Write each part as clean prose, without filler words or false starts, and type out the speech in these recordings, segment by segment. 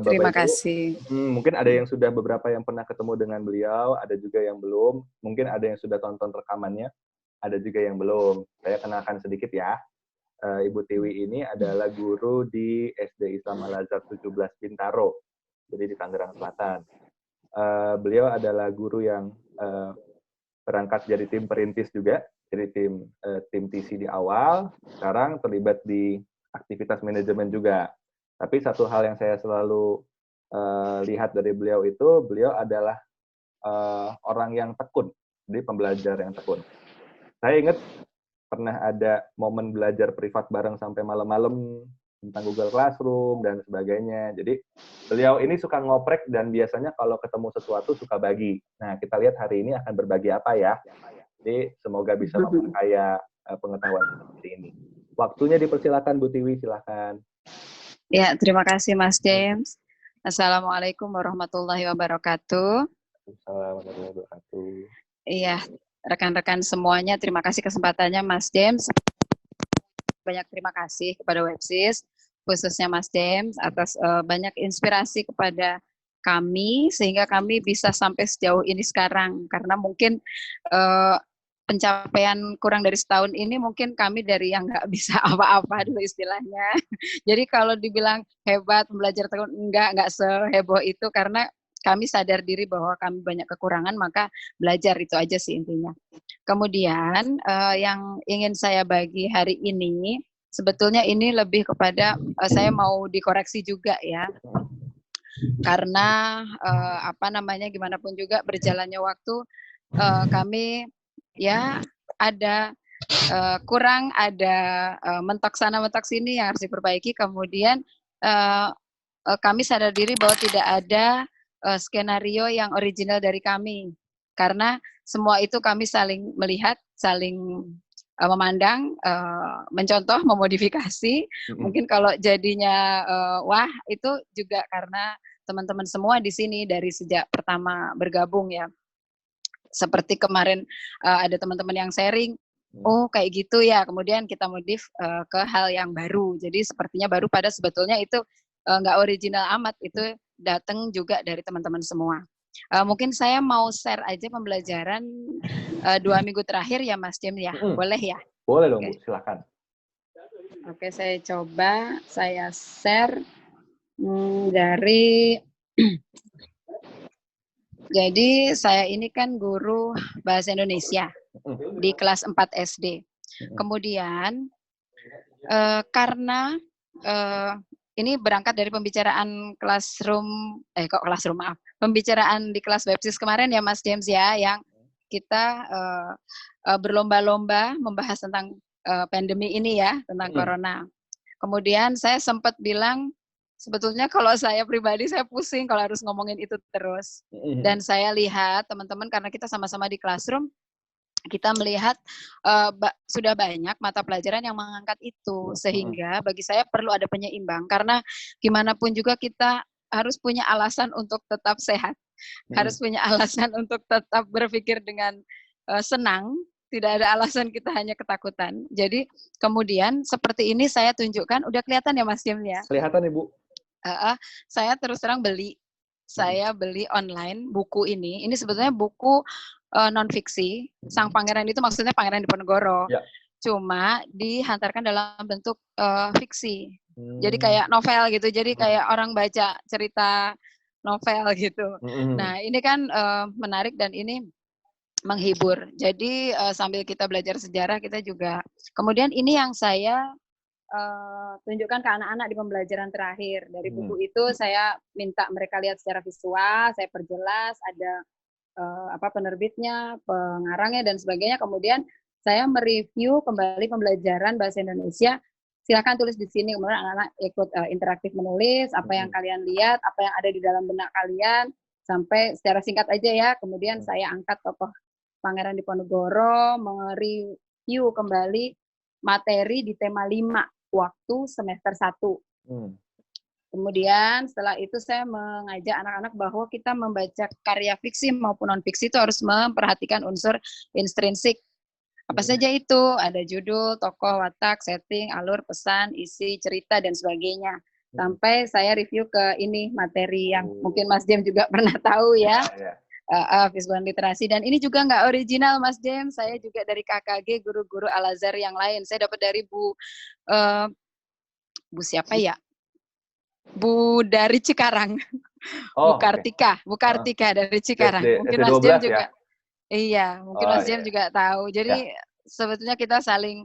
Bapak Terima Ibu, kasih. mungkin ada yang sudah beberapa yang pernah ketemu dengan beliau, ada juga yang belum, mungkin ada yang sudah tonton rekamannya, ada juga yang belum. Saya kenalkan sedikit ya. Ibu Tiwi ini adalah guru di SD Islam Al-Azhar 17 Bintaro, jadi di Tangerang Selatan. Beliau adalah guru yang berangkat jadi tim perintis juga, jadi tim TC di awal, sekarang terlibat di aktivitas manajemen juga. Tapi satu hal yang saya selalu lihat dari beliau itu, beliau adalah orang yang tekun, jadi pembelajar yang tekun. Saya ingat pernah ada momen belajar privat bareng sampai malam-malam tentang Google Classroom dan sebagainya. Jadi beliau ini suka ngoprek dan biasanya kalau ketemu sesuatu suka bagi. Nah, kita lihat hari ini akan berbagi apa ya. Jadi semoga bisa memperkaya pengetahuan seperti ini. Waktunya dipersilakan Bu Tiwi, silakan. Ya, terima kasih Mas James. Assalamualaikum warahmatullahi wabarakatuh. Assalamualaikum warahmatullahi wabarakatuh. Iya, rekan-rekan semuanya, terima kasih kesempatannya Mas James. Banyak terima kasih kepada Websis, khususnya Mas James, atas banyak inspirasi kepada kami, sehingga kami bisa sampai sejauh ini sekarang. Karena mungkin pencapaian kurang dari setahun ini, mungkin kami dari yang nggak bisa apa-apa dulu istilahnya. Jadi kalau dibilang hebat, belajar tekun, nggak seheboh itu, karena kami sadar diri bahwa kami banyak kekurangan, maka belajar itu aja sih intinya. Kemudian yang ingin saya bagi hari ini, sebetulnya ini lebih kepada saya mau dikoreksi juga ya, karena gimana pun juga berjalannya waktu kami ya ada kurang, ada mentok sana mentok sini yang harus diperbaiki. Kemudian kami sadar diri bahwa tidak ada skenario yang original dari kami, karena semua itu kami saling melihat, saling memandang, mencontoh, memodifikasi. Mungkin kalau jadinya wah, itu juga karena teman-teman semua di sini dari sejak pertama bergabung ya. Seperti kemarin ada teman-teman yang sharing, oh kayak gitu ya, kemudian kita modif ke hal yang baru. Jadi sepertinya baru, pada sebetulnya itu nggak original amat, itu datang juga dari teman-teman semua. Mungkin saya mau share aja pembelajaran 2 minggu terakhir ya Mas James ya, boleh ya? Boleh dong Bu, silakan. Oke, saya coba saya share dari jadi saya ini kan guru bahasa Indonesia di kelas 4 SD. Kemudian karena ini berangkat dari pembicaraan pembicaraan di kelas Websis kemarin ya Mas James ya, yang kita berlomba-lomba membahas tentang pandemi ini ya, tentang corona. Kemudian saya sempat bilang, sebetulnya kalau saya pribadi saya pusing kalau harus ngomongin itu terus. Dan saya lihat teman-teman, karena kita sama-sama di classroom, kita melihat sudah banyak mata pelajaran yang mengangkat itu, sehingga bagi saya perlu ada penyeimbang, karena gimana pun juga kita harus punya alasan untuk tetap sehat, harus punya alasan untuk tetap berpikir dengan senang, tidak ada alasan kita hanya ketakutan. Jadi kemudian seperti ini saya tunjukkan, udah kelihatan ya Mas James ya? Kelihatan Ibu. Saya terus terang saya beli online buku ini. Ini sebetulnya buku non-fiksi. Sang Pangeran itu maksudnya Pangeran Diponegoro. Ya. Cuma dihantarkan dalam bentuk fiksi. Jadi kayak novel gitu. Jadi kayak orang baca cerita novel gitu. Nah, ini kan menarik dan ini menghibur. Jadi sambil kita belajar sejarah, kita juga. Kemudian ini yang saya tunjukkan ke anak-anak di pembelajaran terakhir. Dari buku itu saya minta mereka lihat secara visual, saya perjelas, ada penerbitnya, pengarangnya dan sebagainya. Kemudian saya mereview kembali pembelajaran bahasa Indonesia. Silakan tulis di sini, kemudian anak-anak ikut interaktif menulis apa yang kalian lihat, apa yang ada di dalam benak kalian, sampai secara singkat aja ya. Kemudian saya angkat tokoh Pangeran Diponegoro, mereview kembali materi di tema 5 waktu semester 1. Kemudian setelah itu saya mengajak anak-anak bahwa kita membaca karya fiksi maupun non-fiksi itu harus memperhatikan unsur intrinsik. Apa saja itu? Ada judul, tokoh, watak, setting, alur, pesan, isi, cerita, dan sebagainya. sampai saya review ke ini materi yang mungkin Mas James juga pernah tahu ya. Fisbon literasi, dan ini juga nggak original Mas James, saya juga dari KKG guru-guru Al-Azhar yang lain. Saya dapat dari Bu siapa ya, Bu dari Cikarang, Bu Kartika dari Cikarang. Mungkin Mas James juga, iya mungkin Mas James juga tahu. Jadi sebetulnya kita saling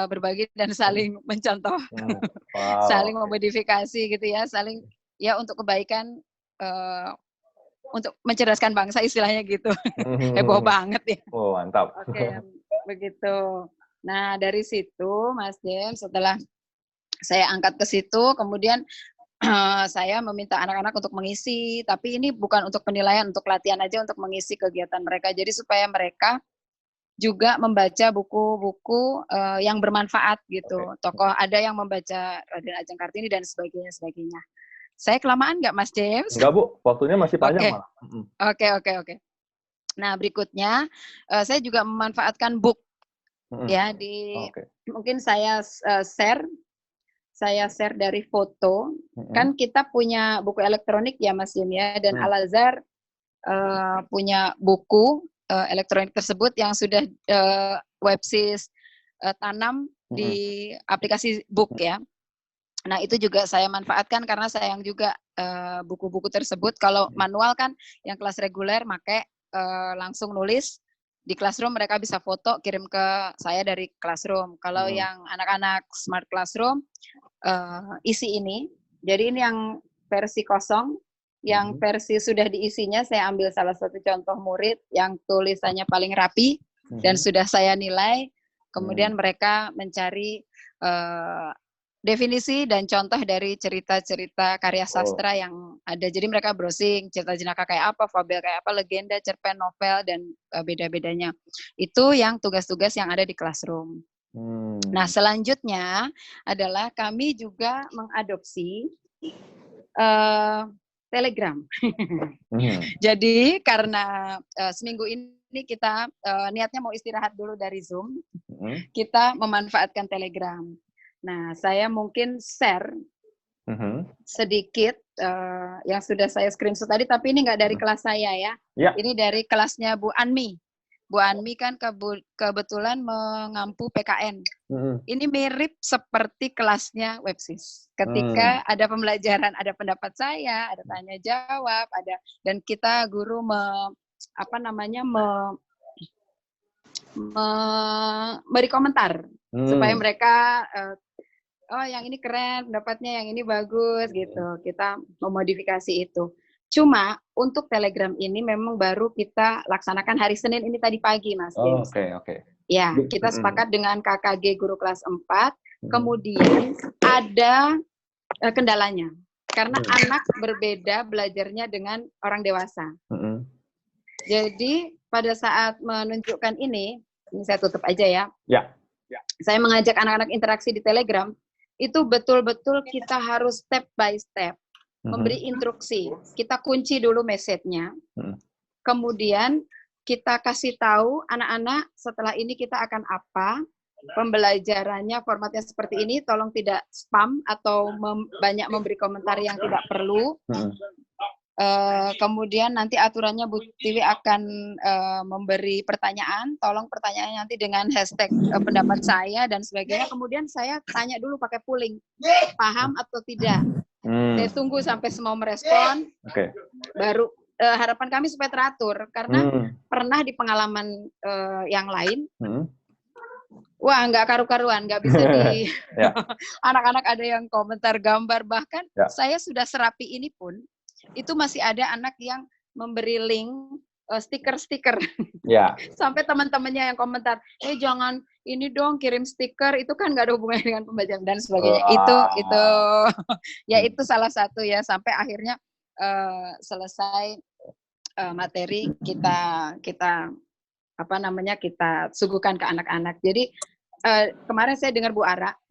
berbagi dan saling mencontoh, saling memodifikasi gitu ya, saling ya untuk kebaikan, untuk mencerdaskan bangsa istilahnya gitu. Heboh banget ya. Oh, mantap. Oke, begitu. Nah, dari situ Mas James, setelah saya angkat ke situ, kemudian saya meminta anak-anak untuk mengisi, tapi ini bukan untuk penilaian, untuk latihan aja, untuk mengisi kegiatan mereka. Jadi supaya mereka juga membaca buku-buku yang bermanfaat gitu. Tokoh ada yang membaca Raden Ajeng Kartini dan sebagainya. Saya kelamaan nggak Mas James? Enggak Bu, waktunya masih panjang malah. Oke. Nah berikutnya saya juga memanfaatkan book ya mungkin saya share dari foto. Kan kita punya buku elektronik ya Mas James ya, dan Al-Azhar punya buku elektronik tersebut yang sudah websis tanam di aplikasi book ya. Nah, itu juga saya manfaatkan karena sayang juga buku-buku tersebut. Kalau manual kan yang kelas reguler pakai langsung nulis di Classroom, mereka bisa foto kirim ke saya dari Classroom. Kalau yang anak-anak Smart Classroom isi ini. Jadi ini yang versi kosong, yang versi sudah diisinya saya ambil salah satu contoh murid yang tulisannya paling rapi dan sudah saya nilai. Kemudian mereka mencari definisi dan contoh dari cerita-cerita karya sastra yang ada. Jadi mereka browsing cerita jenaka kayak apa, fabel kayak apa, legenda, cerpen, novel, dan beda-bedanya. Itu yang tugas-tugas yang ada di Classroom. Nah, selanjutnya adalah kami juga mengadopsi Telegram. Jadi karena seminggu ini kita niatnya mau istirahat dulu dari Zoom, kita memanfaatkan Telegram. Nah, saya mungkin share sedikit yang sudah saya screenshot tadi, tapi ini nggak dari kelas saya ya. Ini dari kelasnya Bu Anmi. Bu Anmi kan kebetulan mengampu PKN. Ini mirip seperti kelasnya Websis. Ketika ada pembelajaran, ada pendapat saya, ada tanya jawab, ada, dan kita guru beri komentar supaya mereka oh yang ini keren pendapatnya, yang ini bagus gitu. Kita memodifikasi itu. Cuma untuk Telegram ini memang baru kita laksanakan hari Senin ini tadi pagi Mas James. Oke. Ya, kita sepakat dengan KKG guru kelas 4. Kemudian ada kendalanya. Karena anak berbeda belajarnya dengan orang dewasa. Jadi pada saat menunjukkan ini saya tutup aja ya. Saya mengajak anak-anak interaksi di Telegram. Itu betul-betul kita harus step by step memberi instruksi. Kita kunci dulu message-nya. Kemudian kita kasih tahu anak-anak setelah ini kita akan apa, pembelajarannya formatnya seperti ini, tolong tidak spam atau banyak memberi komentar yang tidak perlu. Kemudian nanti aturannya Bu Tiwi akan memberi pertanyaan, tolong pertanyaannya nanti dengan hashtag pendapat saya dan sebagainya. Kemudian saya tanya dulu pakai polling, paham atau tidak. Saya tunggu sampai semua merespon, baru harapan kami supaya teratur. Karena pernah di pengalaman yang lain, wah nggak karu-karuan, nggak bisa di anak-anak ada yang komentar gambar, bahkan saya sudah serapi ini pun, itu masih ada anak yang memberi link stiker-stiker. Sampai teman-temannya yang komentar, jangan ini dong kirim stiker, itu kan nggak ada hubungannya dengan pembelajaran dan sebagainya. Itu ya itu salah satu ya, sampai akhirnya selesai materi kita suguhkan ke anak-anak. Jadi kemarin saya dengar Bu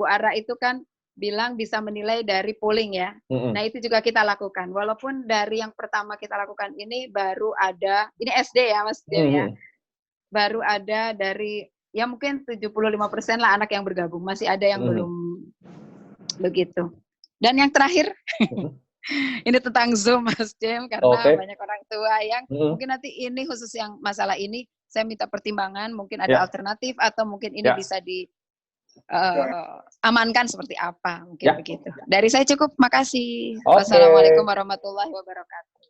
Ara itu kan bilang bisa menilai dari polling ya. Nah itu juga kita lakukan. Walaupun dari yang pertama kita lakukan ini baru ada, ini SD ya Mas Dio ya, baru ada dari ya mungkin 75% lah anak yang bergabung. Masih ada yang belum begitu. Dan yang terakhir, ini tentang Zoom, Mas Jem, karena banyak orang tua yang mungkin nanti ini khusus yang masalah ini, saya minta pertimbangan, mungkin ada alternatif atau mungkin ini bisa amankan seperti apa, mungkin begitu. Dari saya cukup, makasih. Wassalamualaikum warahmatullahi wabarakatuh.